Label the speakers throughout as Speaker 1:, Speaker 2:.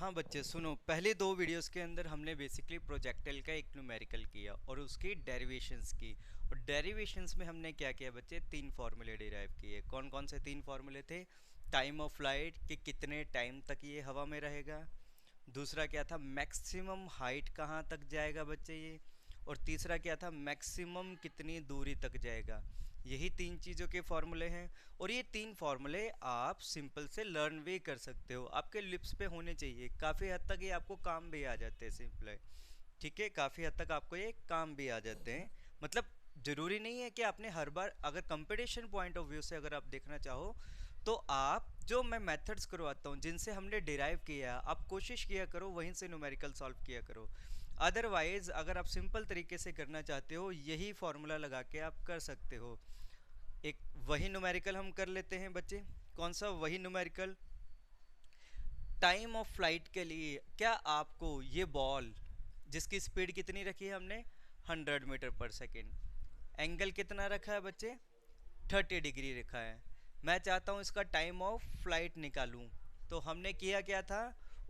Speaker 1: हाँ बच्चे सुनो, पहले दो वीडियोस के अंदर हमने बेसिकली प्रोजेक्टाइल का एक न्यूमेरिकल किया और उसकी डेरिवेशंस की। और डेरिवेशंस में हमने क्या किया बच्चे, तीन फार्मूले डिराइव किए। कौन कौन से तीन फार्मूले थे? टाइम ऑफ फ्लाइट, कि कितने टाइम तक ये हवा में रहेगा। दूसरा क्या था, मैक्सिमम हाइट कहाँ तक जाएगा बच्चे ये। और तीसरा क्या था, मैक्सिमम कितनी दूरी तक जाएगा। यही तीन चीज़ों के फॉर्मूले हैं। और ये तीन फॉर्मूले आप सिंपल से लर्न भी कर सकते हो, आपके लिप्स पे होने चाहिए। काफ़ी हद तक ये आपको काम भी आ जाते हैं सिंपल है। ठीक है, काफ़ी हद तक आपको ये काम भी आ जाते हैं। मतलब ज़रूरी नहीं है कि आपने हर बार, अगर कंपटीशन पॉइंट ऑफ व्यू से अगर आप देखना चाहो तो आप जो मैं मेथड्स करवाता हूँ जिनसे हमने डिराइव किया, आप कोशिश किया करो वहीं से न्यूमेरिकल सॉल्व किया करो। अदरवाइज अगर आप सिंपल तरीके से करना चाहते हो, यही फॉर्मूला लगा के आप कर सकते हो। एक वही न्यूमेरिकल हम कर लेते हैं बच्चे। कौन सा वही न्यूमेरिकल? टाइम ऑफ फ्लाइट के लिए क्या आपको ये बॉल, जिसकी स्पीड कितनी रखी है हमने, 100 मीटर पर सेकेंड, एंगल कितना रखा है बच्चे, 30 डिग्री रखा है। मैं चाहता हूँ इसका टाइम ऑफ फ्लाइट निकालूं। तो हमने किया क्या था,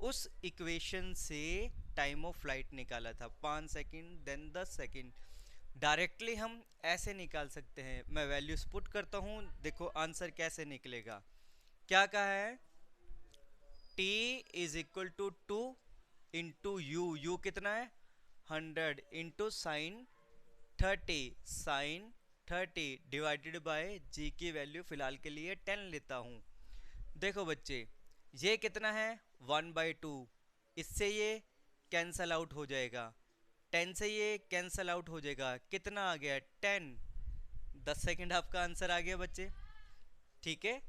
Speaker 1: उस इक्वेशन से टाइम ऑफ फ्लाइट निकाला था, 5 सेकंड देन 10 सेकंड। डायरेक्टली हम ऐसे निकाल सकते हैं। मैं वैल्यूज पुट करता हूँ, देखो आंसर कैसे निकलेगा। क्या कहा है, t is equal to 2 into u कितना है, 100 into sine 30, sine 30 divided by g की वैल्यू फिलहाल के लिए 10 लेता हूँ। देखो बच्चे, ये कितना है, 1/2। इससे ये कैंसल आउट हो जाएगा, 10 से ये कैंसल आउट हो जाएगा। कितना आ गया, 10। 10 सेकंड आपका आंसर आ गया बच्चे। ठीक है,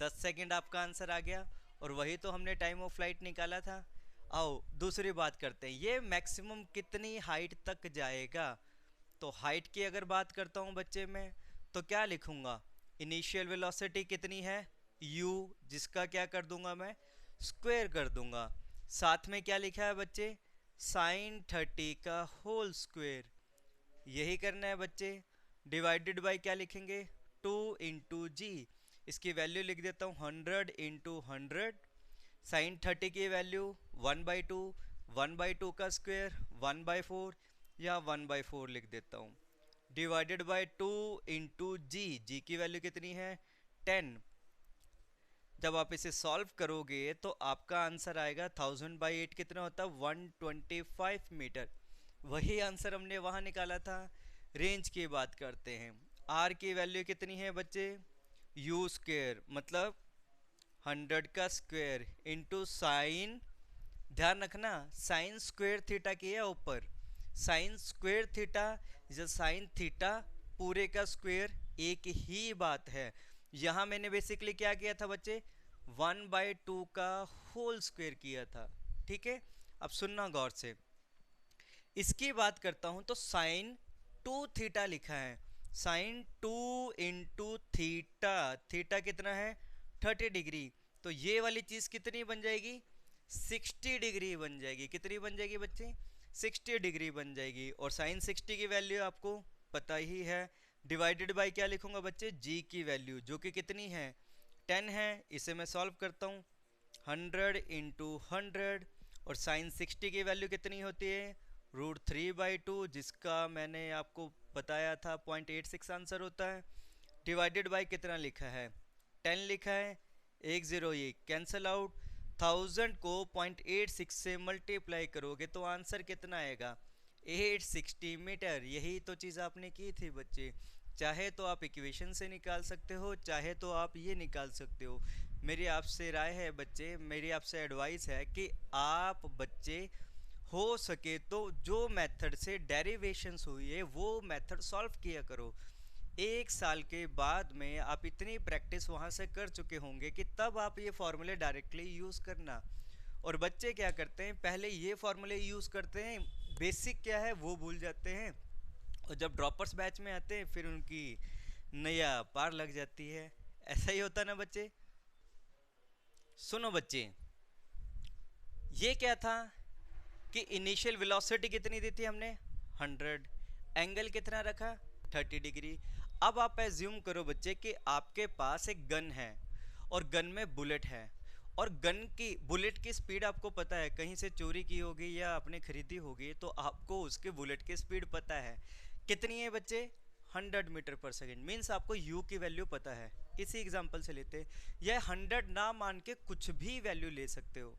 Speaker 1: 10 सेकंड आपका आंसर आ गया। और वही तो हमने टाइम ऑफ फ्लाइट निकाला था। आओ दूसरी बात करते हैं, ये मैक्सिमम कितनी हाइट तक जाएगा। तो हाइट की अगर बात करता हूँ बच्चे में, तो क्या लिखूंगा, इनिशियल वेलोसिटी कितनी है, u, जिसका क्या कर दूंगा मैं, स्क्वायर कर दूंगा। साथ में क्या लिखा है बच्चे, साइन 30 का होल स्क्वायर। यही करना है बच्चे। डिवाइडेड बाय क्या लिखेंगे, 2 इंटू जी। इसकी वैल्यू लिख देता हूँ 100 इंटू 100। साइन 30 की वैल्यू 1/2, 1/2 का स्क्वायर 1/4, या 1/4 लिख देता हूँ। डिवाइडेड बाय 2 इंटू जी, जी की वैल्यू कितनी है, 10। जब आप इसे सॉल्व करोगे तो आपका आंसर आएगा 1000/8 कितना होता है, 125 मीटर। वही आंसर हमने वहाँ निकाला था। रेंज की बात करते हैं, आर की वैल्यू कितनी है बच्चे, यू स्क्वेयर मतलब 100 का स्क्वायर इंटू साइन, ध्यान रखना साइन स्क्वेयर थीटा की है ऊपर, साइन स्क्वेयर थीटा या साइन थीटा पूरे का स्क्वेयर एक ही बात है। यहाँ मैंने बेसिकली क्या किया था बच्चे, 1/2 का होल स्क्वेयर किया था। ठीक है, अब सुनना गौर से। इसकी बात करता हूं तो साइन 2 थीटा लिखा है, साइन 2 इंटू थीटा, थीटा कितना है, 30 डिग्री। तो ये वाली चीज कितनी बन जाएगी, 60 डिग्री बन जाएगी। कितनी बन जाएगी बच्चे, 60 डिग्री बन जाएगी। और साइन 60 की वैल्यू आपको पता ही है। डिवाइडेड बाय क्या लिखूंगा बच्चे, जी की वैल्यू जो कि कितनी है, 10 है। इसे मैं सॉल्व करता हूँ, 100 इंटू 100। और साइन 60 की वैल्यू कितनी होती है, √3/2, जिसका मैंने आपको बताया था 0.86 आंसर होता है। डिवाइडेड बाय कितना लिखा है, 10 लिखा है। 1 0 ये कैंसल आउट। 1000 को 0.86 से मल्टीप्लाई करोगे तो आंसर कितना आएगा, 860 मीटर। यही तो चीज़ आपने की थी बच्चे। चाहे तो आप इक्वेशन से निकाल सकते हो, चाहे तो आप ये निकाल सकते हो। मेरी आपसे राय है बच्चे, मेरी आपसे एडवाइस है कि आप बच्चे हो सके तो जो मेथड से डेरिवेशंस हुई है वो मेथड सॉल्व किया करो। 1 साल के बाद में आप इतनी प्रैक्टिस वहाँ से कर चुके होंगे कि तब आप ये फॉर्मूले डायरेक्टली यूज़ करना। और बच्चे क्या करते हैं, पहले ये फॉर्मूले यूज़ करते हैं, बेसिक क्या है वो भूल जाते हैं। और जब ड्रॉपर्स बैच में आते हैं फिर उनकी नैया पार लग जाती है। ऐसा ही होता ना बच्चे। सुनो बच्चे, ये क्या था कि इनिशियल वेलोसिटी कितनी दी थी हमने, 100, एंगल कितना रखा, 30 डिग्री। अब आप एज्यूम करो बच्चे कि आपके पास एक गन है और गन में बुलेट है, और गन की बुलेट की स्पीड आपको पता है, कहीं से चोरी की होगी या आपने खरीदी होगी तो आपको उसके बुलेट की स्पीड पता है कितनी है बच्चे, 100 मीटर पर सेकेंड। मीन्स आपको u की वैल्यू पता है। इसी एग्जांपल से लेते हैं, यह 100 ना मान के कुछ भी वैल्यू ले सकते हो,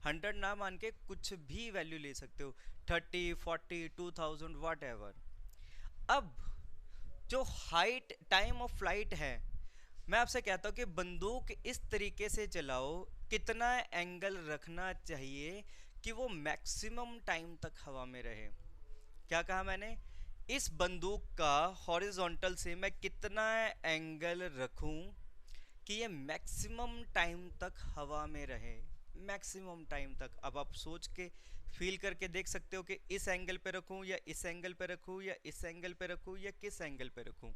Speaker 1: 100 ना मान के कुछ भी वैल्यू ले सकते हो, 30, 40, 2000 वाट एवर। अब जो हाइट टाइम ऑफ फ्लाइट है, मैं आपसे कहता हूँ कि बंदूक इस तरीके से चलाओ, कितना एंगल रखना चाहिए कि वो मैक्सिमम टाइम तक हवा में रहे। क्या कहा मैंने, इस बंदूक का हॉरिजॉन्टल से मैं कितना एंगल रखूं कि ये मैक्सिमम टाइम तक हवा में रहे, मैक्सिमम टाइम तक। अब आप सोच के फील करके देख सकते हो कि इस एंगल पे रखूं या इस एंगल पे रखूं या इस एंगल पे रखूं या किस एंगल पे रखूं।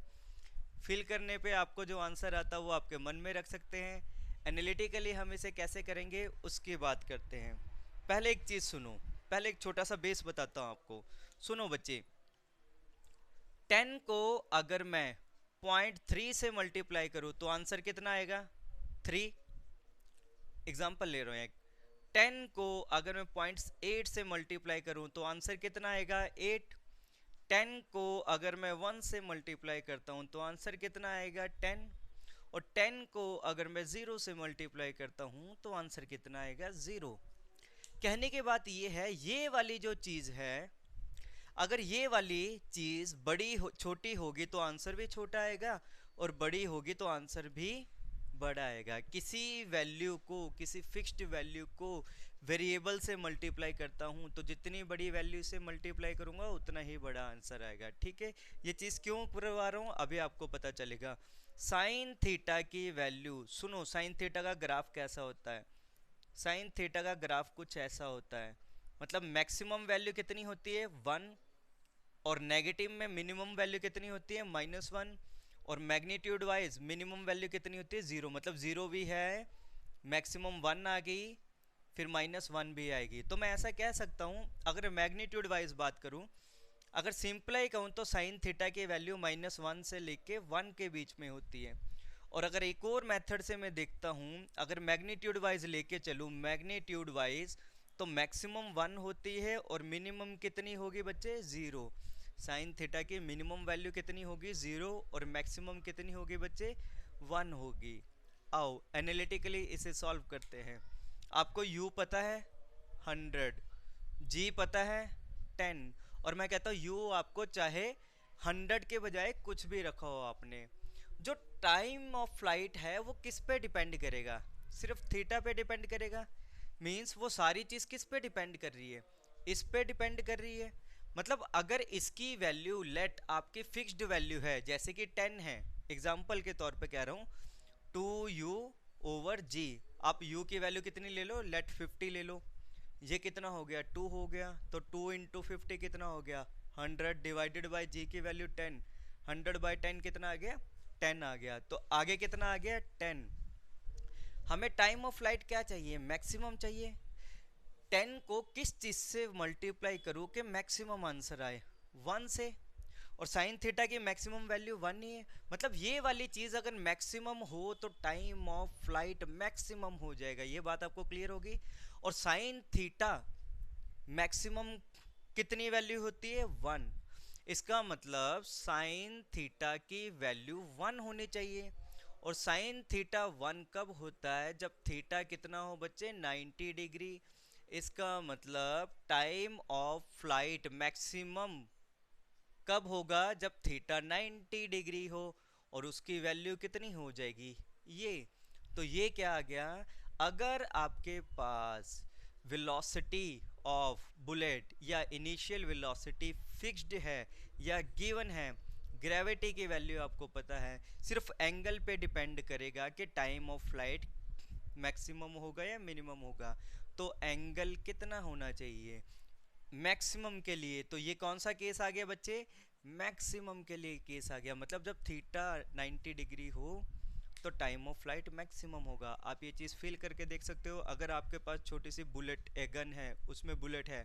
Speaker 1: फील करने पे आपको जो आंसर आता है वो आपके मन में रख सकते हैं। एनालिटिकली हम इसे कैसे करेंगे उसकी बात करते हैं। पहले एक चीज़ सुनो, पहले एक छोटा सा बेस बताता हूँ आपको। सुनो बच्चे, 10 को अगर मैं 0.3 से मल्टीप्लाई करूँ तो आंसर कितना आएगा, 3। एग्जाम्पल ले रहा हूँ एक, 10 को अगर मैं 0.8 से मल्टीप्लाई करूँ तो आंसर कितना आएगा, 8। 10 को अगर मैं 1 से मल्टीप्लाई करता हूँ तो आंसर कितना आएगा, 10। और 10 को अगर मैं 0 से मल्टीप्लाई करता हूँ तो आंसर कितना आएगा, 0। कहने की बात ये है, ये वाली जो चीज़ है, अगर ये वाली चीज़ बड़ी छोटी होगी तो आंसर भी छोटा आएगा, और बड़ी होगी तो आंसर भी बड़ा आएगा। किसी वैल्यू को, किसी फिक्स्ड वैल्यू को वेरिएबल से मल्टीप्लाई करता हूँ तो जितनी बड़ी वैल्यू से मल्टीप्लाई करूँगा उतना ही बड़ा आंसर आएगा। ठीक है, ये चीज़ क्यों करवा रहा हूँ अभी आपको पता चलेगा। साइन थीटा की वैल्यू सुनो, साइन थीटा का ग्राफ कैसा होता है, साइन थीटा का ग्राफ कुछ ऐसा होता है, मतलब मैक्सिमम वैल्यू कितनी होती है, 1, और नेगेटिव में मिनिमम वैल्यू कितनी होती है, -1, और मैग्नीट्यूड वाइज मिनिमम वैल्यू कितनी होती है, 0। मतलब 0 भी है, मैक्सिमम 1 आ गई, फिर -1 भी आएगी। तो मैं ऐसा कह सकता हूँ, अगर मैग्नीट्यूड वाइज बात करूँ, अगर सिंपलाई कहूँ तो साइन थीटा की वैल्यू -1 से लेके 1 के बीच में होती है। और अगर एक और मेथड से मैं देखता हूँ, अगर मैग्नीट्यूड वाइज लेके चलूँ, मैग्नीट्यूड वाइज तो मैक्सिमम 1 होती है और मिनिमम कितनी होगी बच्चे, 0। साइन थीटा की मिनिमम वैल्यू कितनी होगी, 0, और मैक्सिमम कितनी होगी बच्चे, 1 होगी। आओ एनालिटिकली इसे सॉल्व करते हैं। आपको u पता है 100, g पता है 10, और मैं कहता हूँ u आपको चाहे 100 के बजाय कुछ भी रखा हो आपने। जो टाइम ऑफ फ्लाइट है वो किस पे डिपेंड करेगा, सिर्फ थीटा पे डिपेंड करेगा। मीन्स वो सारी चीज़ किस पे डिपेंड कर रही है, इस पे डिपेंड कर रही है। मतलब अगर इसकी वैल्यू लेट आपकी फिक्स्ड वैल्यू है, जैसे कि 10 है, एग्जाम्पल के तौर पे कह रहा हूँ, 2u/g, आप u की वैल्यू कितनी ले लो, लेट 50 ले लो। ये कितना हो गया, 2 हो गया, तो 2 × 50 कितना हो गया, 100 डिवाइडेड बाई g की वैल्यू 10, 100/10 कितना आ गया, 10 आ गया। तो आगे कितना आ गया, 10। हमें टाइम ऑफ फ्लाइट क्या चाहिए, मैक्सिमम चाहिए। 10 को किस चीज से मल्टीप्लाई करूँ कि मैक्सिमम आंसर आए, 1 से। और साइन थीटा की मैक्सिमम वैल्यू 1 ही है। मतलब ये वाली चीज अगर मैक्सिमम हो तो टाइम ऑफ फ्लाइट मैक्सिमम हो जाएगा, ये बात आपको क्लियर होगी। और साइन थीटा मैक्सिमम कितनी वैल्यू होती है, 1। इसका मतलब साइन थीटा की वैल्यू 1 होनी चाहिए। और साइन थीटा 1 कब होता है, जब थीटा कितना हो बच्चे, 90 डिग्री। इसका मतलब टाइम ऑफ फ्लाइट मैक्सिमम कब होगा, जब थीटा 90 डिग्री हो, और उसकी वैल्यू कितनी हो जाएगी, ये। तो ये क्या आ गया, अगर आपके पास वेलोसिटी ऑफ बुलेट या इनिशियल वेलोसिटी फिक्स्ड है या गिवन है, ग्रेविटी की वैल्यू आपको पता है, सिर्फ एंगल पे डिपेंड करेगा कि टाइम ऑफ फ्लाइट मैक्सिमम होगा या मिनिमम होगा। तो एंगल कितना होना चाहिए मैक्सिमम के लिए, तो ये कौन सा केस आ गया बच्चे, मैक्सिमम के लिए केस आ गया। मतलब जब थीटा 90 डिग्री हो तो टाइम ऑफ फ्लाइट मैक्सिमम होगा। आप ये चीज़ फील करके देख सकते हो। अगर आपके पास छोटी सी बुलेट गन है, उसमें बुलेट है,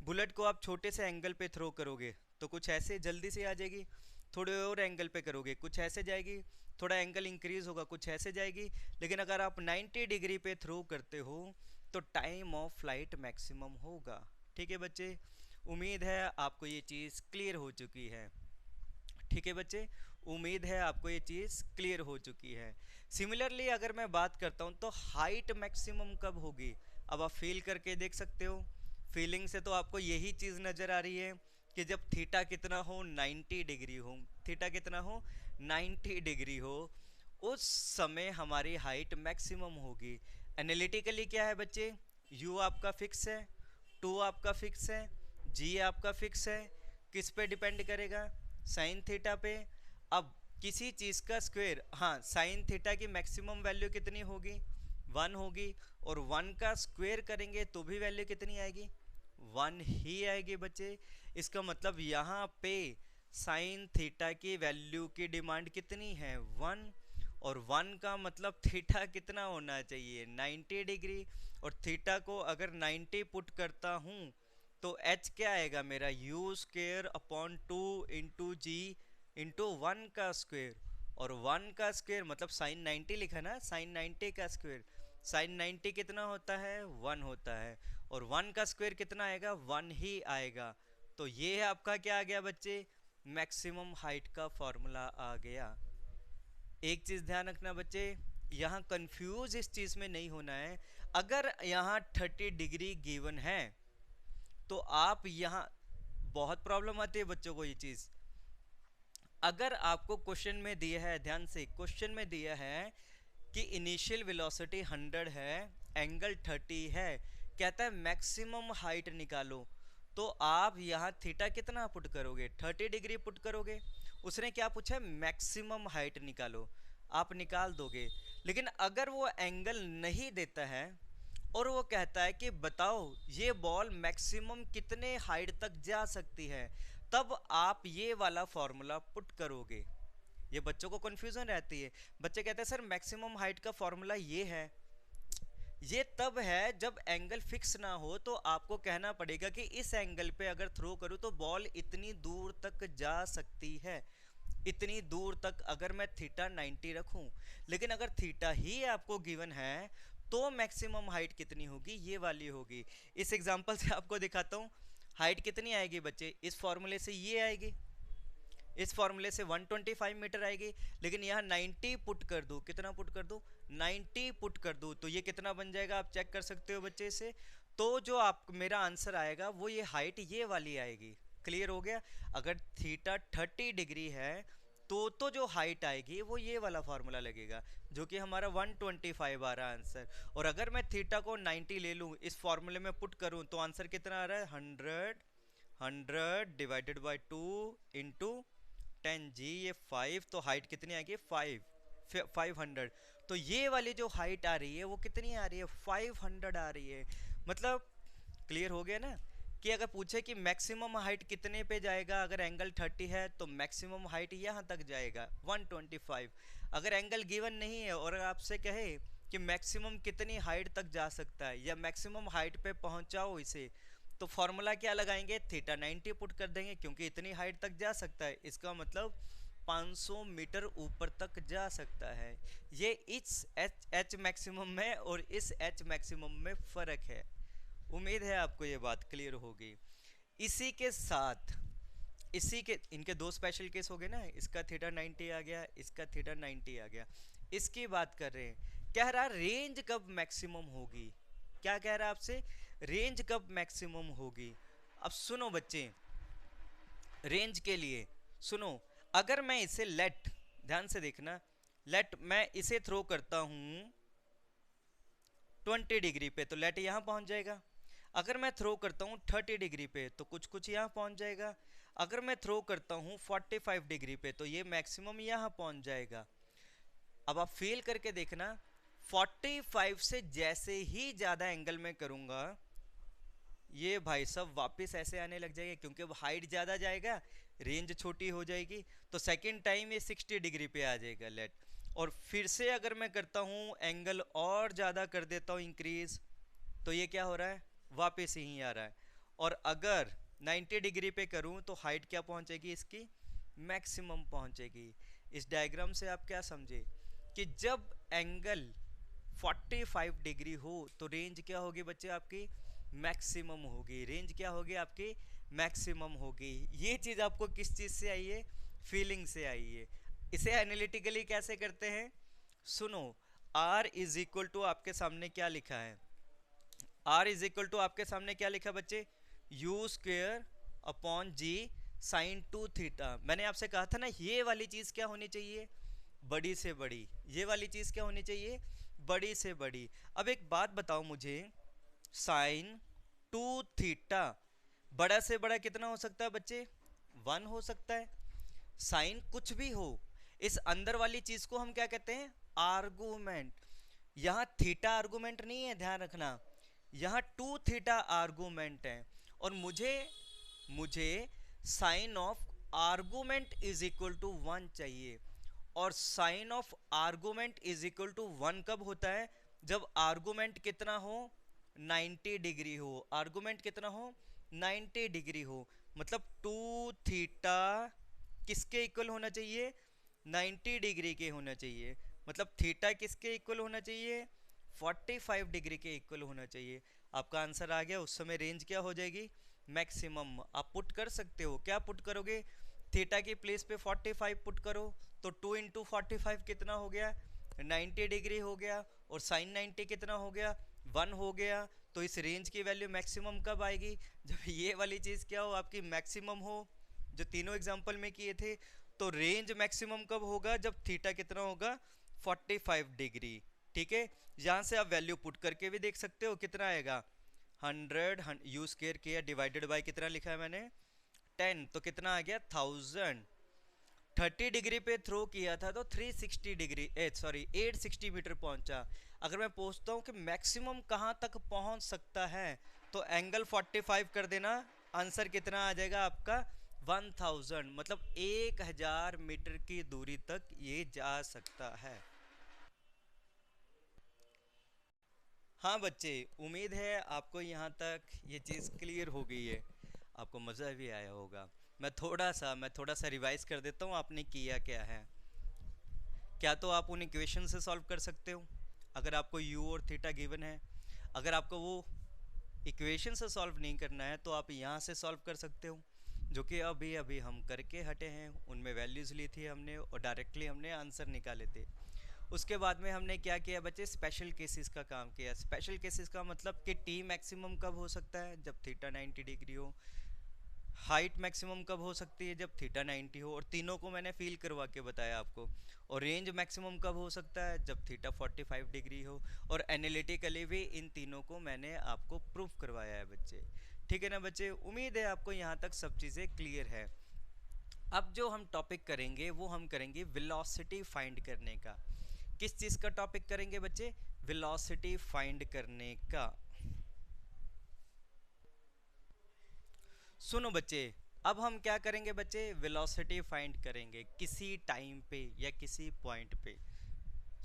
Speaker 1: बुलेट को आप छोटे से एंगल पे थ्रो करोगे तो कुछ ऐसे जल्दी से आ जाएगी, थोड़े और एंगल पे करोगे कुछ ऐसे जाएगी, थोड़ा एंगल इंक्रीज होगा कुछ ऐसे जाएगी। लेकिन अगर आप 90 डिग्री पे थ्रो करते हो तो टाइम ऑफ फ्लाइट मैक्सिमम होगा। ठीक है बच्चे, उम्मीद है आपको ये चीज़ क्लियर हो चुकी है। ठीक है बच्चे, उम्मीद है आपको ये चीज़ क्लियर हो चुकी है। सिमिलरली अगर मैं बात करता हूँ तो हाइट मैक्सिमम कब होगी, अब आप फील करके देख सकते हो। फीलिंग से तो आपको यही चीज़ नज़र आ रही है कि जब थीटा कितना हो 90 डिग्री हो, थीटा कितना हो 90 डिग्री हो, उस समय हमारी हाइट मैक्सिमम होगी। एनालिटिकली क्या है बच्चे, u आपका फिक्स है, 2 आपका फिक्स है, g आपका फिक्स है, किस पे डिपेंड करेगा, साइन थीटा पे। अब किसी चीज़ का स्क्वायर, हाँ साइन थीटा की मैक्सिमम वैल्यू कितनी होगी 1 होगी, और 1 का स्क्वायर करेंगे तो भी वैल्यू कितनी आएगी 1 ही आएगी बच्चे। इसका मतलब यहाँ पे साइन थीटा की वैल्यू की डिमांड कितनी है 1, और 1 का मतलब थीटा कितना होना चाहिए 90 डिग्री, और थीटा को अगर 90 पुट करता हूँ तो h क्या आएगा मेरा u स्क्वेयर अपॉन 2 इंटू जी इंटू 1 का स्क्वेयर, और 1 का स्क्वेयर मतलब साइन 90 लिखा ना, साइन 90 का स्क्वेयर, साइन 90 कितना होता है 1 होता है, और 1 का स्क्वायर कितना आएगा 1 ही आएगा। तो ये है आपका क्या आ गया बच्चे, मैक्सिमम हाइट का फॉर्मूला आ गया। एक चीज ध्यान रखना बच्चे, यहाँ कंफ्यूज इस चीज में नहीं होना है। अगर यहाँ 30 डिग्री गिवन है तो आप यहाँ, बहुत प्रॉब्लम आती है बच्चों को ये चीज, अगर आपको क्वेश्चन में दिया है, ध्यान से क्वेश्चन में दिया है कि इनिशियल वेलोसिटी 100 है, एंगल 30 है, कहता है मैक्सिमम हाइट निकालो, तो आप यहाँ थीटा कितना पुट करोगे 30 डिग्री पुट करोगे। उसने क्या पूछा है मैक्सिमम हाइट निकालो, आप निकाल दोगे। लेकिन अगर वो एंगल नहीं देता है और वो कहता है कि बताओ ये बॉल मैक्सिमम कितने हाइट तक जा सकती है, तब आप ये वाला फॉर्मूला पुट करोगे। ये बच्चों को कंफ्यूजन रहती है, बच्चे कहते हैं सर मैक्सिमम हाइट का फॉर्मूला ये है, ये तब है जब एंगल फिक्स ना हो, तो आपको कहना पड़ेगा कि इस एंगल पे अगर थ्रो करूं तो बॉल इतनी दूर तक जा सकती है, इतनी दूर तक अगर मैं थीटा 90 रखूं। लेकिन अगर थीटा ही आपको गिवन है तो मैक्सिमम हाइट कितनी होगी ये वाली होगी। इस एग्जांपल से आपको दिखाता हूं हाइट कितनी आएगी बच्चे, इस फॉर्मूले से ये आएगी, इस फॉर्मूले से 125 मीटर आएगी, लेकिन यहाँ 90 पुट कर दो, कितना पुट कर दो 90 पुट कर दो, तो ये कितना बन जाएगा आप चेक कर सकते हो बच्चे से। तो जो आप मेरा आंसर आएगा वो ये हाइट ये वाली आएगी। क्लियर हो गया, अगर थीटा 30 डिग्री है तो जो हाइट आएगी वो ये वाला फॉर्मूला लगेगा, जो कि हमारा 125 आ रहा है आंसर। और अगर मैं थीटा को 90 ले लूँ इस फॉर्मूले में पुट करूँ तो आंसर कितना आ रहा है 100 डिवाइडेड बाई 2 इंटू 10g, ये 5, तो हाइट कितनी आएगी 500। तो ये वाली जो हाइट आ रही है वो कितनी आ रही है 500 आ रही है। मतलब क्लियर हो गया ना, कि अगर पूछे कि मैक्सिमम हाइट कितने पे जाएगा, अगर एंगल 30 है तो मैक्सिमम हाइट यहाँ तक जाएगा 125। अगर एंगल गिवन नहीं है और आपसे कहे कि मैक्सिमम कितनी हाइट तक जा सकता है या मैक्सिमम हाइट पे पहुंचाओ इसे, तो फॉर्मूला क्या लगाएंगे थीटा 90 पुट कर देंगे, क्योंकि इतनी हाइट तक जा सकता है, इसका मतलब 500 मीटर ऊपर तक जा सकता है। ये इस एच मैक्सिमम में और इस एच मैक्सिमम में फ़र्क है। उम्मीद है आपको ये बात क्लियर होगी। इसी के साथ इसी के इनके दो स्पेशल केस हो गए ना, इसका थीटा 90 आ गया, इसका थीटा 90 आ गया। इसकी बात कर रहे हैं, कह रहा रेंज कब मैक्सिमम होगी, क्या कह रहा है आपसे रेंज कब मैक्सिमम होगी। अब सुनो बच्चे, रेंज के लिए सुनो, अगर मैं इसे लेट, ध्यान से देखना, लेट मैं इसे थ्रो करता हूं 20 डिग्री पे तो लेट यहां पहुंच जाएगा। अगर मैं थ्रो करता हूं 30 डिग्री पे तो कुछ कुछ यहां पहुंच जाएगा। अगर मैं थ्रो करता हूं 45 डिग्री पे तो ये मैक्सिमम यहां पहुंच जाएगा। अब आप फील करके देखना, 45 से जैसे ही ज्यादा एंगल में करूंगा ये भाई सब वापस ऐसे आने लग जाएगा, क्योंकि अब हाइट ज़्यादा जाएगा रेंज छोटी हो जाएगी, तो सेकंड टाइम ये 60 डिग्री पे आ जाएगा लेट। और फिर से अगर मैं करता हूँ एंगल और ज़्यादा कर देता हूँ इंक्रीज, तो ये क्या हो रहा है वापस यहीं आ रहा है। और अगर 90 डिग्री पे करूँ तो हाइट क्या पहुँचेगी इसकी मैक्सिमम पहुंचेगी। इस डायग्राम से आप क्या समझे कि जब एंगल 45 डिग्री हो तो रेंज क्या होगी बच्चे आपकी, मैक्सिमम होगी। रेंज क्या होगी आपकी, मैक्सिमम होगी। ये चीज़ आपको किस चीज़ से आई है, फीलिंग से आई है। इसे एनालिटिकली कैसे करते हैं, सुनो। R इज इक्वल टू आपके सामने क्या लिखा है, R इज इक्वल टू आपके सामने क्या लिखा बच्चे, u square upon g sine 2 theta. मैंने आपसे कहा था ना ये वाली चीज़ क्या होनी चाहिए, बड़ी से बड़ी। ये वाली चीज़ क्या होनी चाहिए, बड़ी से बड़ी। अब एक बात बताओ मुझे, साइन 2 थीटा बड़ा से बड़ा कितना हो सकता है बच्चे, 1 हो सकता है। साइन कुछ भी हो, इस अंदर वाली चीज को हम क्या कहते हैं, आर्गुमेंट। यहां थीटा आर्गुमेंट नहीं है, ध्यान रखना, यहां 2 थीटा आर्गुमेंट है। और मुझे मुझे sine of argument is equal to 1 चाहिए। और sine of argument is equal to 1 कब होता है, जब आर्गुमेंट कितना हो, 90 डिग्री हो। आर्गुमेंट कितना हो, 90 डिग्री हो। मतलब 2 थीटा किसके इक्वल होना चाहिए, 90 डिग्री के होना चाहिए। मतलब थीटा किसके इक्वल होना चाहिए, 45 डिग्री के इक्वल होना चाहिए। आपका आंसर आ गया। उस समय रेंज क्या हो जाएगी, मैक्सिमम। आप पुट कर सकते हो, क्या पुट करोगे, थीटा की प्लेस पे 45 पुट करो, तो 2 इंटू 45 कितना हो गया, 90 डिग्री हो गया। और साइन 90 कितना हो गया, 1 हो गया। तो इस रेंज की वैल्यू मैक्सिमम कब आएगी, जब ये वाली चीज़ क्या हो, आपकी मैक्सिमम हो, जो तीनों एग्जाम्पल में किए थे। तो रेंज मैक्सिमम कब होगा, जब थीटा कितना होगा, 45 डिग्री। ठीक है, यहाँ से आप वैल्यू पुट करके भी देख सकते हो कितना आएगा, 100 यू स्क्वायर किया डिवाइडेड बाय कितना लिखा है मैंने, 10, तो कितना आ गया 1000। 30 डिग्री पे थ्रो किया था तो 360 डिग्री 860 मीटर पहुंचा। अगर मैं पूछता हूँ कि मैक्सिमम कहाँ तक पहुंच सकता है, तो एंगल 45 कर देना, आंसर कितना आ जाएगा आपका 1000। मतलब 1000 मीटर की दूरी तक ये जा सकता है। हाँ बच्चे, उम्मीद है आपको यहाँ तक ये चीज़ क्लियर हो गई है, आपको मज़ा भी आया होगा। मैं थोड़ा सा रिवाइज कर देता हूँ आपने किया क्या है। क्या तो आप उन इक्वेशन से सॉल्व कर सकते हो, अगर आपको u और थीटा गिवन है। अगर आपको वो इक्वेशन से सॉल्व नहीं करना है तो आप यहाँ से सॉल्व कर सकते हो, जो कि अभी अभी हम करके हटे हैं। उनमें वैल्यूज़ ली थी हमने और डायरेक्टली हमने आंसर निकाले थे। उसके बाद में हमने क्या किया बच्चे, स्पेशल केसेस का काम किया। स्पेशल केसेस का मतलब कि टी मैक्सिमम कब हो सकता है, जब थीटा 90 डिग्री हो। हाइट मैक्सिमम कब हो सकती है, जब थीटा 90 हो। और तीनों को मैंने फील करवा के बताया आपको। और रेंज मैक्सिमम कब हो सकता है, जब थीटा 45 डिग्री हो। और एनालिटिकली भी इन तीनों को मैंने आपको प्रूफ करवाया है बच्चे। ठीक है ना बच्चे, उम्मीद है आपको यहाँ तक सब चीज़ें क्लियर है। अब जो हम टॉपिक करेंगे वो हम करेंगे वेलोसिटी फाइंड करने का। किस चीज़ का टॉपिक करेंगे बच्चे, वेलोसिटी फाइंड करने का। सुनो बच्चे, अब हम क्या करेंगे बच्चे, वेलोसिटी फाइंड करेंगे किसी टाइम पे या किसी पॉइंट पे।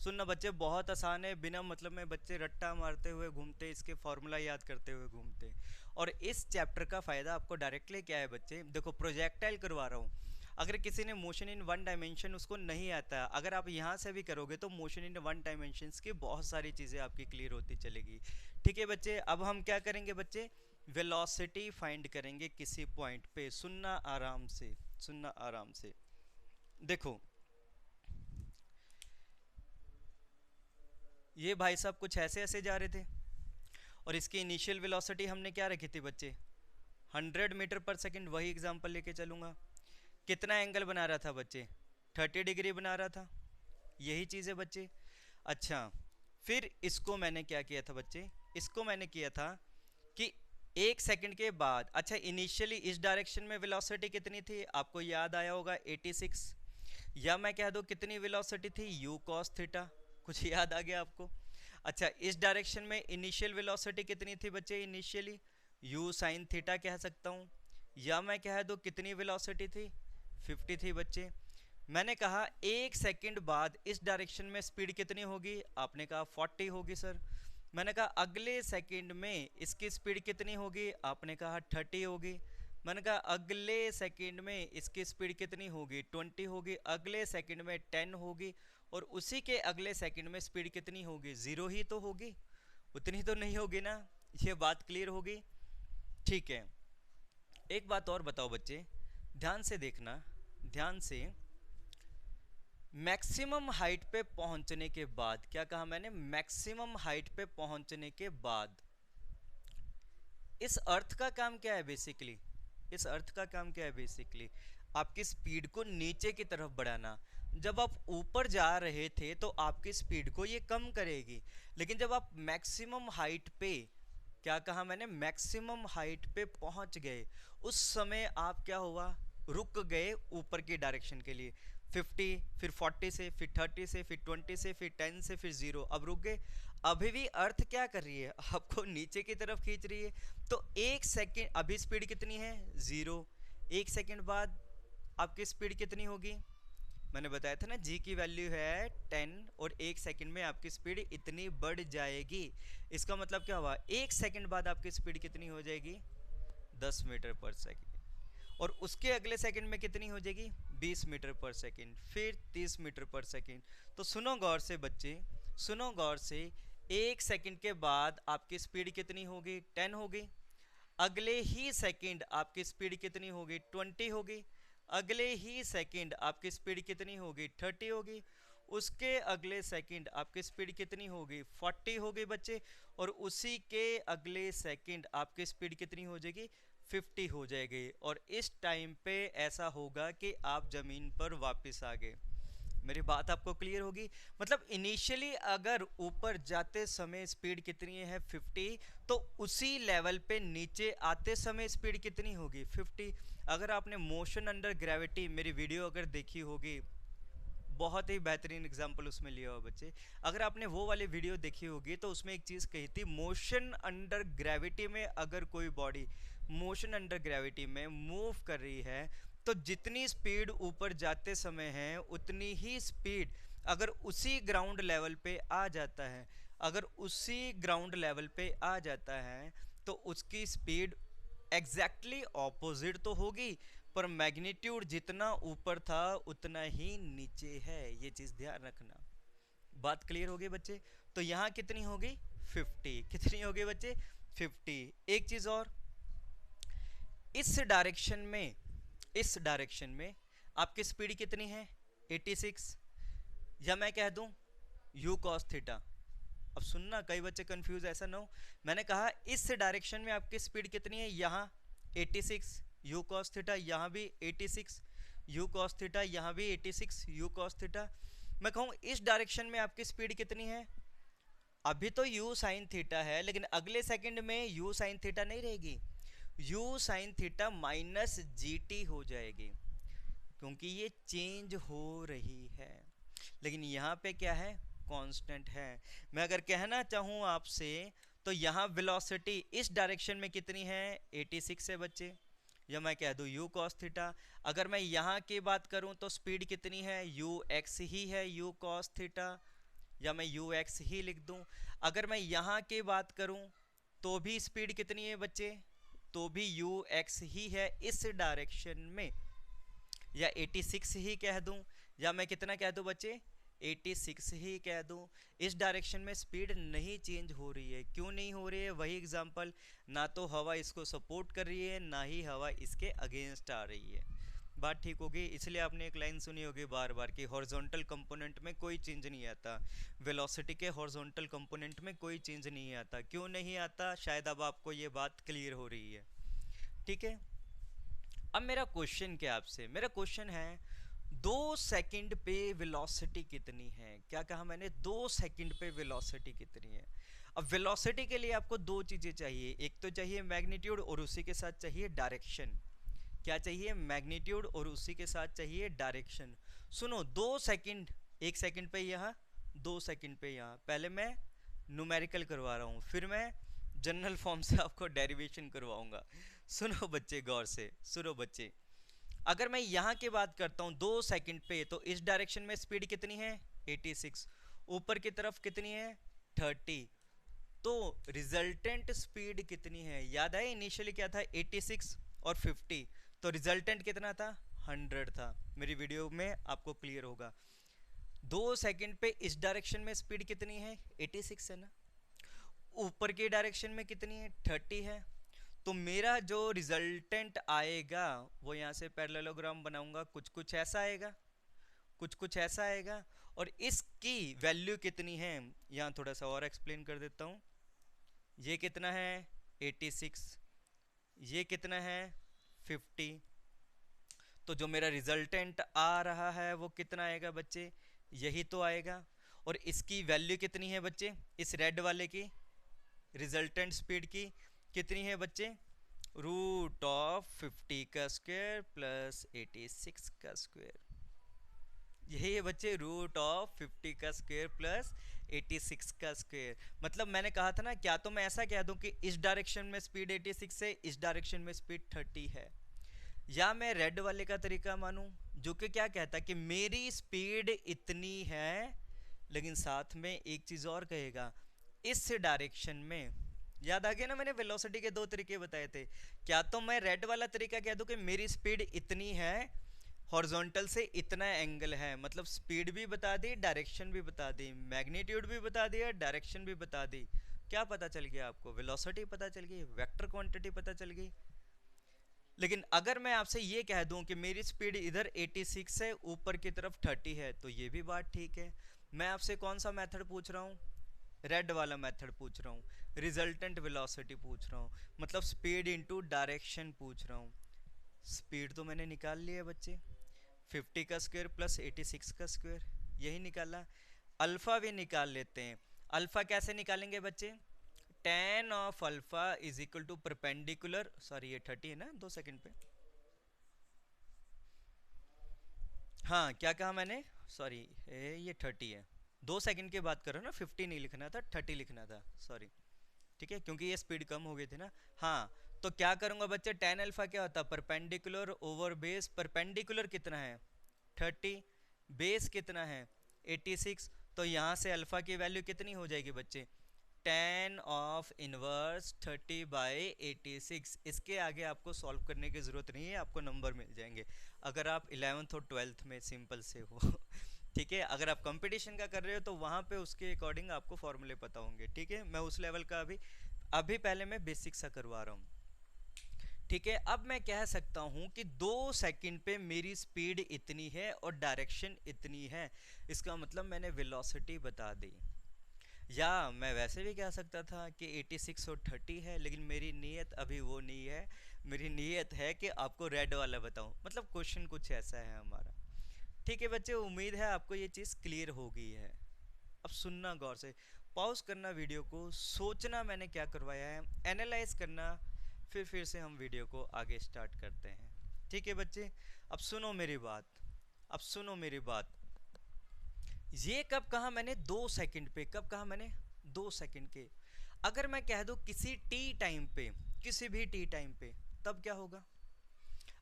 Speaker 1: सुनना बच्चे, बहुत आसान है, बिना मतलब में बच्चे रट्टा मारते हुए घूमते, इसके फॉर्मूला याद करते हुए घूमते। और इस चैप्टर का फ़ायदा आपको डायरेक्टली क्या है बच्चे, देखो प्रोजेक्टाइल करवा रहा हूँ। अगर किसी ने मोशन इन वन डायमेंशन उसको नहीं आता, अगर आप यहाँ से भी करोगे तो मोशन इन वन डायमेंशन की बहुत सारी चीज़ें आपकी क्लियर होती चलेगी। ठीक है बच्चे, अब हम क्या करेंगे बच्चे, वेलोसिटी फाइंड करेंगे किसी पॉइंट पे। सुनना आराम से, सुनना आराम से। देखो ये भाई साहब कुछ ऐसे ऐसे जा रहे थे और इसकी इनिशियल वेलोसिटी हमने क्या रखी थी बच्चे, 100 मीटर पर सेकंड। वही एग्जांपल लेके चलूँगा। कितना एंगल बना रहा था बच्चे, 30 डिग्री बना रहा था। यही चीज़ है बच्चे। अच्छा, फिर इसको मैंने क्या किया था बच्चे, इसको मैंने किया था कि 1 सेकंड के बाद, अच्छा इनिशियली इस डायरेक्शन में वेलोसिटी कितनी थी, आपको याद आया होगा 86। या मैं कह दूँ कितनी वेलोसिटी थी, u cos थीटा। कुछ याद आ गया आपको। अच्छा, इस डायरेक्शन में इनिशियल वेलोसिटी कितनी थी बच्चे, इनिशियली u sin थीटा कह सकता हूँ। या मैं कह दूँ कितनी वेलोसिटी थी, 50 थी बच्चे। मैंने कहा 1 सेकंड बाद इस डायरेक्शन में स्पीड कितनी होगी, आपने कहा 40 होगी सर। मैंने कहा अगले सेकंड में इसकी स्पीड कितनी होगी, आपने कहा 30 होगी। मैंने कहा अगले सेकंड में इसकी स्पीड कितनी होगी, 20 होगी, अगले सेकंड में 10 होगी, और उसी के अगले सेकंड में स्पीड कितनी होगी, 0 ही तो होगी, उतनी तो नहीं होगी ना। ये बात क्लियर होगी? ठीक है, एक बात और बताओ बच्चे, ध्यान से देखना, ध्यान से। मैक्सिमम हाइट पे पहुंचने के बाद, क्या कहा मैंने, मैक्सिमम हाइट पे पहुंचने के बाद इस अर्थ का काम क्या है बेसिकली, इस अर्थ का काम क्या है बेसिकली, आपकी स्पीड को नीचे की तरफ बढ़ाना। जब आप ऊपर जा रहे थे तो आपकी स्पीड को ये कम करेगी, लेकिन जब आप मैक्सिमम हाइट पे, क्या कहा मैंने, मैक्सिमम हाइट पे पहुंच गए, उस समय आप क्या हुआ, रुक गए ऊपर की डायरेक्शन के लिए। 50, फिर 40 से, फिर 30 से, फिर 20 से, फिर 10 से, फिर 0, अब रुक गए। अभी भी अर्थ क्या कर रही है, आपको नीचे की तरफ खींच रही है। तो एक सेकंड, अभी स्पीड कितनी है, 0, एक सेकंड बाद आपकी स्पीड कितनी होगी, मैंने बताया था ना, जी की वैल्यू है 10, और एक सेकंड में आपकी स्पीड इतनी बढ़ जाएगी। इसका मतलब क्या हुआ, एक सेकंड बाद आपकी स्पीड कितनी हो जाएगी, 10 मीटर पर सेकंड, और उसके अगले सेकंड में कितनी हो जाएगी, 20 मीटर पर सेकंड, फिर 30 मीटर पर सेकंड। तो सुनो गौर से बच्चे, सुनो गौर से, एक सेकंड के बाद आपकी स्पीड कितनी होगी, 10 होगी, अगले ही सेकंड आपकी स्पीड कितनी होगी, 20 होगी, अगले ही सेकंड आपकी स्पीड कितनी होगी, 30 होगी, उसके अगले सेकंड आपकी स्पीड कितनी होगी, 40 होगी बच्चे, और उसी के अगले सेकंड आपकी स्पीड कितनी हो जाएगी, 50 हो जाएगी। और इस टाइम पे ऐसा होगा कि आप ज़मीन पर वापस आ गए। मेरी बात आपको क्लियर होगी? मतलब इनिशियली अगर ऊपर जाते समय स्पीड कितनी है, 50, तो उसी लेवल पे नीचे आते समय स्पीड कितनी होगी, 50। अगर आपने मोशन अंडर ग्रेविटी मेरी वीडियो अगर देखी होगी, बहुत ही बेहतरीन एग्जाम्पल उसमें लिया हुआ बच्चे, अगर आपने वो वाली वीडियो देखी होगी तो उसमें एक चीज़ कही थी, मोशन अंडर ग्रेविटी में अगर कोई बॉडी मोशन अंडर ग्रेविटी में मूव कर रही है, तो जितनी स्पीड ऊपर जाते समय है उतनी ही स्पीड अगर उसी ग्राउंड लेवल पे आ जाता है, अगर उसी ग्राउंड लेवल पे आ जाता है, तो उसकी स्पीड एग्जैक्टली ऑपोजिट तो होगी, पर मैग्नीट्यूड जितना ऊपर था उतना ही नीचे है। ये चीज ध्यान रखना। बात क्लियर होगी बच्चे? तो यहाँ कितनी होगी, 50, कितनी होगी बच्चे, 50। एक चीज और, इस डायरेक्शन में, इस डायरेक्शन में आपकी स्पीड कितनी है, 86, या मैं कह दूं u cos थीटा। अब सुनना, कई बच्चे कंफ्यूज ऐसा ना हो, मैंने कहा इस डायरेक्शन में आपकी स्पीड कितनी है, यहाँ 86 u cos थीटा, यहाँ भी 86 u cos थीटा, यहाँ भी 86 u cos थीटा। मैं कहूँ इस डायरेक्शन में आपकी स्पीड कितनी है, अभी तो u sin थीटा है, लेकिन अगले सेकंड में u sin थीटा नहीं रहेगी, u sin theta minus GT हो जाएगी, क्योंकि ये चेंज हो रही है। लेकिन यहाँ पे क्या है, कांस्टेंट है। मैं अगर कहना चाहूँ आपसे, तो यहाँ वेलोसिटी इस डायरेक्शन में कितनी है, 86 है बच्चे, या मैं कह दूँ u cos थीटा। अगर मैं यहाँ की बात करूँ तो स्पीड कितनी है, ux ही है, u cos थीटा, या मैं ux ही लिख दूँ। अगर मैं यहाँ की बात करूँ तो भी स्पीड कितनी है बच्चे, तो भी ux ही है इस डायरेक्शन में, या 86 ही कह दूं, या मैं कितना कह दूं बच्चे, 86 ही कह दूं। इस डायरेक्शन में स्पीड नहीं चेंज हो रही है। क्यों नहीं हो रही है, वही एग्जांपल, ना तो हवा इसको सपोर्ट कर रही है, ना ही हवा इसके अगेंस्ट आ रही है। बात ठीक होगी? इसलिए आपने एक लाइन सुनी होगी बार बार कि हॉरिजॉन्टल कंपोनेंट में कोई चेंज नहीं आता, वेलोसिटी के हॉरिजॉन्टल कंपोनेंट में कोई चेंज नहीं आता। क्यों नहीं आता, शायद अब आपको ये बात क्लियर हो रही है। ठीक है, अब मेरा क्वेश्चन क्या आपसे, मेरा क्वेश्चन है 2 सेकंड पे वेलोसिटी कितनी है। क्या कहा मैंने, 2 सेकंड पे वेलोसिटी कितनी है। अब वेलोसिटी के लिए आपको दो चीजें चाहिए, एक तो चाहिए मैग्नीट्यूड और उसी के साथ चाहिए डायरेक्शन। क्या चाहिए, मैग्नीट्यूड और उसी के साथ चाहिए डायरेक्शन। सुनो, 2 सेकंड, 1 सेकंड पे यहाँ, 2 सेकंड पे यहाँ। पहले मैं न्यूमेरिकल करवा रहा हूँ, फिर मैं जनरल फॉर्म से आपको डेरिवेशन करवाऊंगा। सुनो बच्चे, गौर से सुनो बच्चे, अगर मैं यहाँ की बात करता हूँ 2 सेकंड पे, तो इस डायरेक्शन में स्पीड कितनी है, 86, ऊपर की तरफ कितनी है, 30, तो रिजल्टेंट स्पीड कितनी है, याद है इनिशियली क्या था, 86, और 50, तो रिजल्टेंट कितना था, 100 था। मेरी वीडियो में आपको क्लियर होगा। 2 सेकंड पे इस डायरेक्शन में स्पीड कितनी है, 86 है ना, ऊपर की डायरेक्शन में कितनी है, 30 है। तो मेरा जो रिजल्टेंट आएगा वो यहाँ से पैरेललोग्राम बनाऊंगा, कुछ कुछ ऐसा आएगा, कुछ कुछ ऐसा आएगा। और इसकी वैल्यू कितनी है, यहाँ थोड़ा सा और एक्सप्लेन कर देता हूँ। ये कितना है, 86, ये कितना है, 50। तो जो मेरा रिजल्टेंट आ रहा है वो कितना आएगा बच्चे, यही तो आएगा। और इसकी वैल्यू कितनी है बच्चे, इस रेड वाले की रिजल्टेंट स्पीड की कितनी है बच्चे, √50 का स्क्वायर प्लस 86 का स्क्वायर। यही है बच्चे, √50 का स्क्वायर प्लस 86 का स्क्वायर। मतलब मैंने कहा था ना, क्या तो मैं ऐसा कह दूं कि इस डायरेक्शन में स्पीड 86 है, इस डायरेक्शन में स्पीड 30 है, या मैं रेड वाले का तरीका मानूं जो कि क्या कहता है कि मेरी स्पीड इतनी है, लेकिन साथ में एक चीज और कहेगा, इस डायरेक्शन में। याद आ गया ना, मैंने वेलोसिटी के 2 तरीके बताए थे। क्या तो मैं रेड वाला तरीका कह दूं कि मेरी स्पीड इतनी है, हॉरिजॉन्टल से इतना एंगल है, मतलब स्पीड भी बता दी, डायरेक्शन भी बता दी, मैग्नीट्यूड भी बता दिया, डायरेक्शन भी बता दी। क्या पता चल गया आपको, वेलोसिटी पता चल गई, वेक्टर क्वांटिटी पता चल गई। लेकिन अगर मैं आपसे ये कह दूं कि मेरी स्पीड इधर 86 है, ऊपर की तरफ 30 है, तो ये भी बात ठीक है। मैं आपसे कौन सा मेथड पूछ रहा हूँ, रेड वाला मेथड पूछ रहा हूँ, रिजल्टेंट वेलोसिटी पूछ रहा हूँ, मतलब स्पीड इनटू डायरेक्शन पूछ रहा हूँ। स्पीड तो मैंने निकाल लिया बच्चे, 50 का स्क्वायर प्लस 86 का स्क्वायर, यही निकाला। अल्फा भी निकाल लेते हैं। अल्फा कैसे निकालेंगे बच्चे, tan of alpha is equal to perpendicular, sorry ये 30 है ना, 2 सेकंड पे, हाँ क्या कहा मैंने, सॉरी ये 30 है, 2 सेकंड की बात कर रहा हूँ ना, 50 नहीं लिखना था, 30 लिखना था, सॉरी। ठीक है, क्योंकि ये स्पीड कम हो गई थी ना। हाँ, तो क्या करूंगा बच्चे, tan अल्फा क्या होता है, परपेंडिकुलर ओवर बेस। परपेंडिकुलर कितना है, 30, बेस कितना है, 86। तो यहाँ से अल्फा की वैल्यू कितनी हो जाएगी बच्चे, tan ऑफ इनवर्स 30/86। इसके आगे आपको सॉल्व करने की ज़रूरत नहीं है, आपको नंबर मिल जाएंगे अगर आप 11th और 12th में सिंपल से हो। ठीक है, अगर आप कंपटीशन का कर रहे हो तो वहाँ पे उसके अकॉर्डिंग आपको फॉर्मूले पता होंगे। ठीक है, मैं उस लेवल का अभी अभी पहले मैं बेसिक सा करवा रहा हूँ। ठीक है, अब मैं कह सकता हूँ कि 2 सेकंड पे मेरी स्पीड इतनी है और डायरेक्शन इतनी है, इसका मतलब मैंने वेलोसिटी बता दी। या मैं वैसे भी कह सकता था कि 86 और 30 है, लेकिन मेरी नीयत अभी वो नहीं है। मेरी नीयत है कि आपको रेड वाला बताऊं, मतलब क्वेश्चन कुछ ऐसा है हमारा। ठीक है बच्चे, उम्मीद है आपको ये चीज़ क्लियर हो गई है। अब सुनना गौर से, पॉज करना वीडियो को, सोचना मैंने क्या करवाया है, एनालाइज करना, फिर से हम वीडियो को आगे स्टार्ट करते हैं। ठीक है बच्चे, अब सुनो मेरी बात, अब सुनो मेरी बात। ये कब कहा मैंने, 2 सेकंड पे, कब कहा मैंने, 2 सेकंड के। अगर मैं कह दूं किसी टी टाइम पे, किसी भी टी टाइम पे, तब क्या होगा।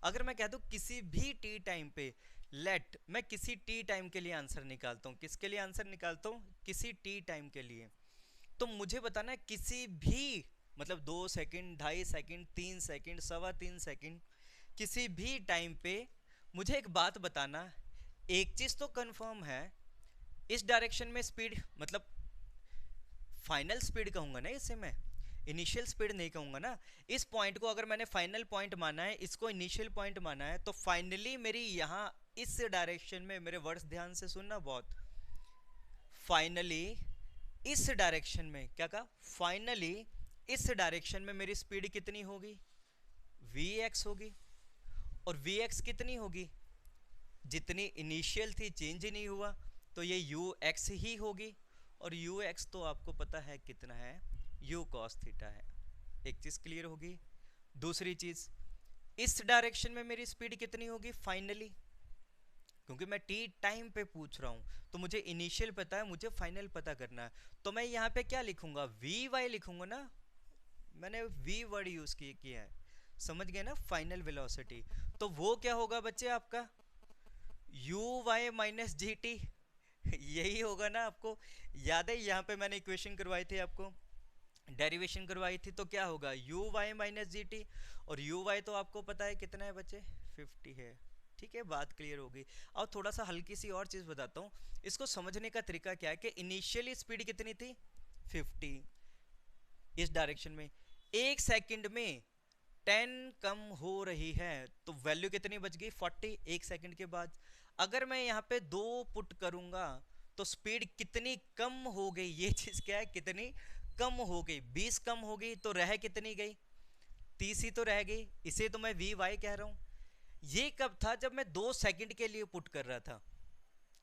Speaker 1: अगर मैं कह दूं किसी भी टी टाइम पे, लेट मैं किसी टी टाइम के लिए आंसर निकालता हूं, किसके लिए आंसर निकालता हूं, किसी टी टाइम के लिए। तो मुझे बताना है किसी भी, मतलब 2 सेकंड, 2.5 सेकंड, 3 सेकंड, 3.25 सेकंड, किसी भी टाइम पे मुझे एक बात बताना। एक चीज तो कंफर्म है, इस डायरेक्शन में स्पीड, मतलब फाइनल स्पीड कहूंगा ना इसे मैं, इनिशियल स्पीड नहीं कहूंगा ना। इस पॉइंट को अगर मैंने फाइनल पॉइंट माना है, इसको इनिशियल पॉइंट माना है, तो फाइनली मेरी यहां इस डायरेक्शन में, मेरे वर्ड्स ध्यान से सुनना बहुत, फाइनली इस डायरेक्शन में, क्या कहा, फाइनली इस डायरेक्शन में मेरी स्पीड कितनी होगी, vx होगी। और vx कितनी होगी, जितनी इनिशियल थी, चेंज ही नहीं हुआ, तो ये ux ही होगी। और ux तो आपको पता है कितना है, u cos थीटा है। एक चीज क्लियर होगी। दूसरी चीज, इस डायरेक्शन में मेरी स्पीड कितनी होगी फाइनली, क्योंकि मैं टी टाइम पे पूछ रहा हूं, तो मुझे इनिशियल पता है, मुझे फाइनल पता करना है। तो मैं यहाँ पे क्या लिखूंगा, vy लिखूंगा ना, मैंने v वर्ड यूज किया है, समझ गए ना, फाइनल वेलोसिटी। तो वो क्या होगा बच्चे आपका, uy माइनस जी टी। यही होगा ना, आपको याद है यहाँ पे मैंने इक्वेशन करवाई थी आपको, डेरिवेशन करवाई थी तो क्या होगा u y minus g t, और यू वाई तो आपको पता है कितना है बच्चे 50 है। ठीक है, बात क्लियर होगी। अब थोड़ा सा हल्की सी और चीज़ बताता हूँ, इसको समझने का तरीका क्या है कि इनिशियली स्पीड कितनी थी 50 इस डायरेक्शन में, एक सेकंड में 10 कम हो रही है तो वैल्यू कितनी बच गई 40 एक सेकंड के बाद। अगर मैं यहाँ पे 2 पुट करूंगा तो स्पीड कितनी कम हो गई, ये चीज क्या है कितनी कम हो गई, 20 कम हो गई तो रह कितनी गई 30 ही तो रह गई, इसे तो मैं वी वाई कह रहा हूं। ये कब था जब मैं 2 सेकंड के लिए पुट कर रहा था,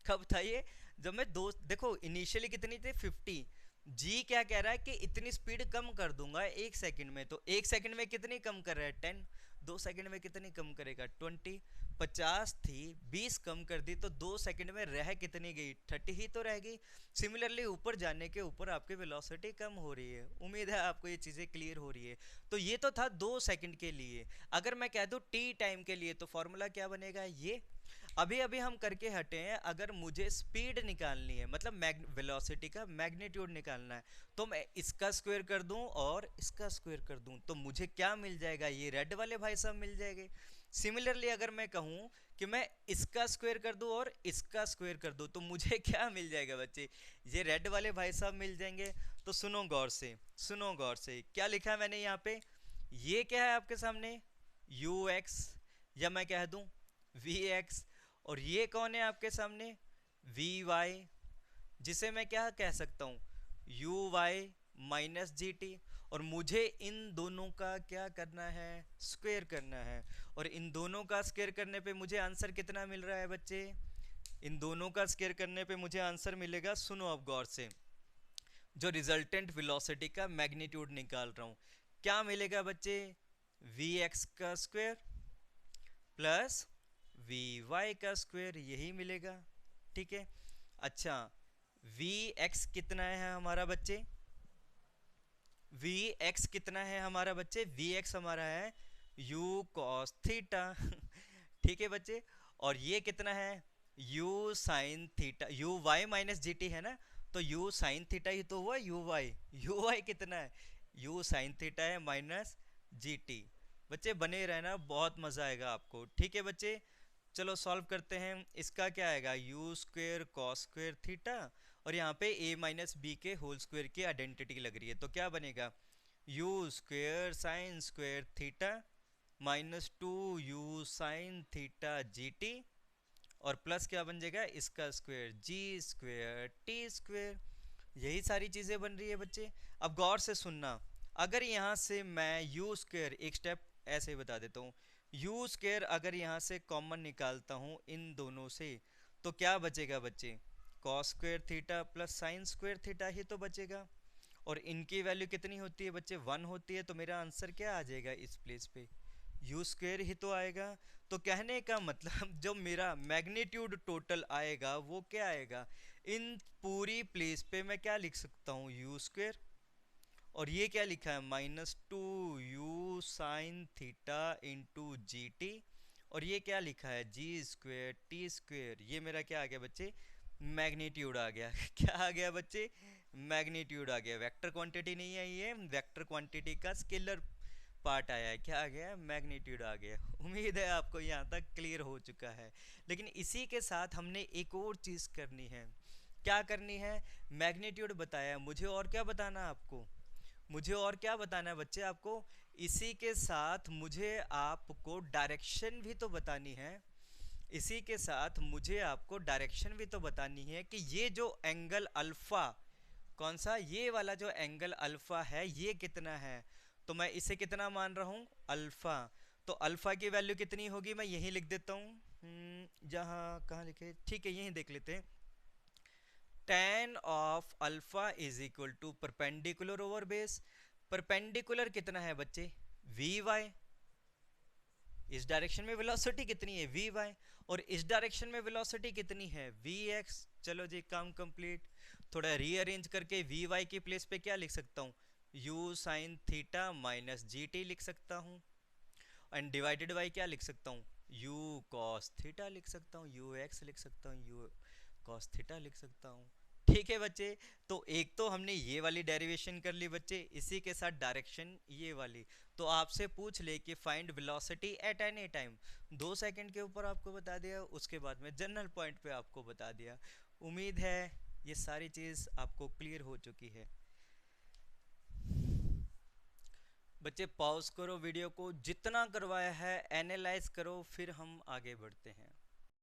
Speaker 1: कब था ये, जब मैं दो, देखो इनिशियली कितनी थी 50, जी क्या कह रहा है कि इतनी स्पीड कम कर दूंगा एक सेकंड में, तो एक सेकंड में कितनी कम कर रहा है 10, 2 सेकंड में कितनी कम करेगा 20, 50 थी 20 कम कर दी तो 2 सेकंड में रह कितनी गई 30 ही तो रह गई। सिमिलरली ऊपर जाने के ऊपर आपकी वेलोसिटी कम हो रही है। उम्मीद है आपको ये चीज़ें क्लियर हो रही है। तो ये तो था 2 सेकंड के लिए। अगर मैं कह दूं टी टाइम के लिए तो फॉर्मूला क्या बनेगा, ये अभी अभी हम करके हटे हैं। अगर मुझे स्पीड निकालनी है मतलब वेलोसिटी का मैग्नीट्यूड निकालना है तो मैं इसका स्क्वायर कर दूं और इसका स्क्वायर कर दूं तो मुझे क्या मिल जाएगा, ये रेड वाले भाई साहब मिल जाएंगे। सिमिलरली अगर मैं कहूं कि मैं इसका स्क्वायर कर दूं और इसका स्क्वायर कर दूं तो मुझे क्या मिल जाएगा बच्चे, ये रेड वाले भाई साहब मिल जाएंगे। तो सुनो गौर से, सुनो गौर से, क्या लिखा है मैंने यहाँ पे, ये क्या है आपके सामने यू एक्स, या मैं कह दूं वी एक्स, और ये कौन है आपके सामने वी वाई, जिसे मैं क्या कह सकता हूँ u y minus g t. और मुझे इन दोनों का क्या करना है, स्क्वायर करना है। और इन दोनों का स्क्वायर करने पे मुझे आंसर कितना मिल रहा है बच्चे, इन दोनों का स्क्वायर करने पे मुझे आंसर मिलेगा, सुनो अब गौर से, जो रिजल्टेंट वेलोसिटी का मैग्नीट्यूड निकाल रहा हूँ क्या मिलेगा बच्चे, वी एक्स का स्क्वायर प्लस वी वाई का स्क्वायर, यही मिलेगा। ठीक है, अच्छा वी एक्स कितना है हमारा बच्चे, वी एक्स कितना है हमारा बच्चे, वी एक्स हमारा है यू कॉस थीटा ठीक है बच्चे, और ये कितना है u sine theta, u y minus g t है ना, तो यू साइन थीटा ही तो हुआ यू वाई कितना है यू साइन थीटा है माइनस जी टी। बच्चे बने रहना, बहुत मजा आएगा आपको। ठीक है बच्चे, चलो सॉल्व करते हैं। इसका क्या आएगा you square cos square theta, और यहाँ पे a माइनस बी के होल स्क्वेयर की आइडेंटिटी लग रही है तो क्या बनेगा you square sine square theta minus 2 u sine theta ji t, और प्लस क्या बन जाएगा इसका स्क्वेयर जी स्क्वेयर टी स्क्वेयर। यही सारी चीज़ें बन रही है बच्चे। अब गौर से सुनना, अगर यहाँ से मैं यू स्क्वेयर, एक स्टेप ऐसे ही बता देता हूँ, यू स्क्वेयर अगर यहाँ से कॉमन निकालता हूँ इन दोनों से तो क्या बचेगा बच्चे, cos square theta plus sine square theta ही तो बचेगा। और इनकी वैल्यू कितनी होती है बच्चे 1 होती है, तो मेरा आंसर क्या आ जाएगा इस प्लेस पे यू स्क्वेयर ही तो आएगा। तो कहने का मतलब जो मेरा मैग्नीट्यूड टोटल आएगा वो क्या आएगा, इन पूरी प्लेस पे मैं क्या लिख सकता हूँ यू स्क्वेयर, और ये क्या लिखा है -2 u साइन थीटा इंटू जी टी, और ये क्या लिखा है जी स्क्वेयर टी स्क्वेयर। ये मेरा क्या आ गया बच्चे मैग्नीट्यूड आ गया क्या आ गया बच्चे मैग्नीट्यूड आ गया। वेक्टर क्वांटिटी नहीं है ये, वेक्टर क्वांटिटी का स्केलर पार्ट आया है, क्या आ गया मैग्नीट्यूड आ गया। उम्मीद है आपको यहाँ तक क्लियर हो चुका है। लेकिन इसी के साथ हमने एक और चीज़ करनी है, क्या करनी है, मैग्नीट्यूड बताया, मुझे और क्या बताना है आपको, मुझे और क्या बताना है बच्चे आपको, इसी के साथ मुझे आपको डायरेक्शन भी तो बतानी है। इसी के साथ मुझे आपको डायरेक्शन भी तो बतानी है कि ये जो एंगल अल्फा, कौन सा, ये वाला जो एंगल अल्फा है ये कितना है, तो मैं इसे कितना मान रहा हूँ अल्फा। तो अल्फा की वैल्यू कितनी होगी, मैं यहीं लिख देता हूँ, जहाँ कहाँ लिखे, ठीक है यहीं देख लेते हैं। tan of alpha is equal to perpendicular over base, perpendicular कितना है बच्चे वी वाई, इस डायरेक्शन में वेलोसिटी कितनी है वी वाई, और इस डायरेक्शन में वेलोसिटी कितनी है वी एक्स। चलो जी काम कंप्लीट। थोड़ा रीअरेंज करके वी वाई की प्लेस पे क्या लिख सकता हूँ you sine theta minus g T लिख सकता हूँ, एंड डिवाइडेड बाई क्या लिख सकता हूँ यू कॉस थीटा लिख सकता हूँ, यू एक्स लिख सकता हूँ, यू कॉस थीटा लिख सकता हूँ। ठीक है बच्चे। तो एक तो हमने ये वाली डेरिवेशन कर ली बच्चे, इसी के साथ डायरेक्शन ये वाली। तो आपसे पूछ ले कि find velocity at any time, 2 second के ऊपर आपको बता दिया, उसके बाद में जनरल पॉइंट पे आपको बता दिया। उम्मीद है ये सारी चीज़ आपको क्लियर हो चुकी है। बच्चे पॉज करो वीडियो को, जितना करवाया है एनालाइज करो, फिर हम आगे बढ़ते हैं।